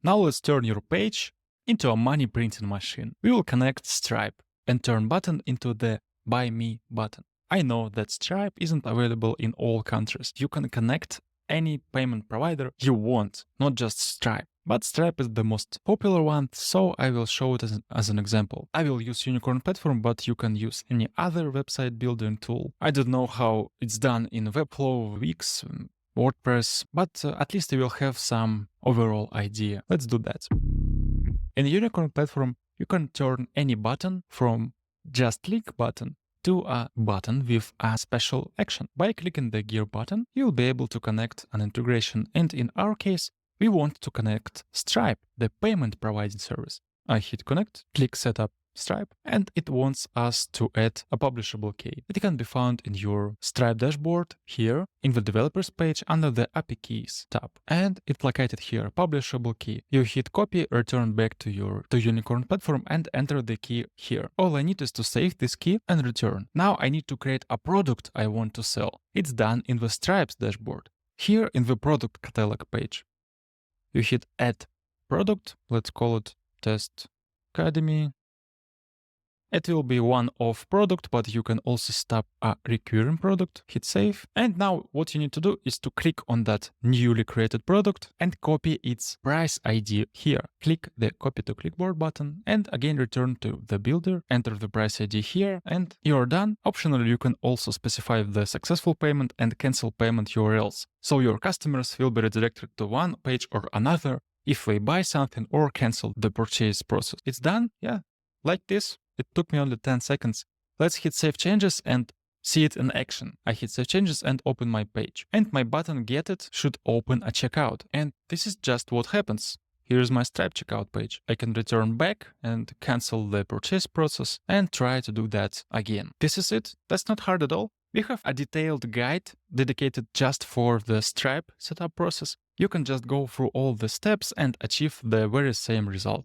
Now let's turn your page into a money printing machine. We will connect Stripe and turn button into the Buy Me button. I know that Stripe isn't available in all countries. You can connect any payment provider you want, not just Stripe. But Stripe is the most popular one, so I will show it as an example. I will use Unicorn Platform, but you can use any other website building tool. I don't know how it's done in Webflow, Wix, WordPress, but at least you will have some overall idea. Let's do that. In Unicorn Platform, you can turn any button from just click button to a button with a special action. By clicking the gear button, you'll be able to connect an integration, and in our case, we want to connect Stripe, the payment providing service. I hit connect, click setup Stripe, and it wants us to add a publishable key. It can be found in your Stripe dashboard here in the developers page under the API keys tab, and it's located here, publishable key. You hit copy, return back to Unicorn Platform and enter the key here. All I need is to save this key and return. Now I need to create a product I want to sell. It's done in the Stripe's dashboard. Here in the product catalog page, you hit add product, let's call it Test Academy. It will be one-off product, but you can also stop a recurring product, hit save. And now what you need to do is to click on that newly created product and copy its price ID here. Click the copy to clipboard button and again return to the builder, enter the price ID here, and you're done. Optionally, you can also specify the successful payment and cancel payment URLs. So your customers will be redirected to one page or another if they buy something or cancel the purchase process. It's done, yeah, like this. It took me only 10 seconds. Let's hit save changes and see it in action. I hit save changes and open my page. And my button get it should open a checkout. And this is just what happens. Here's my Stripe checkout page. I can return back and cancel the purchase process and try to do that again. This is it. That's not hard at all. We have a detailed guide dedicated just for the Stripe setup process. You can just go through all the steps and achieve the very same result.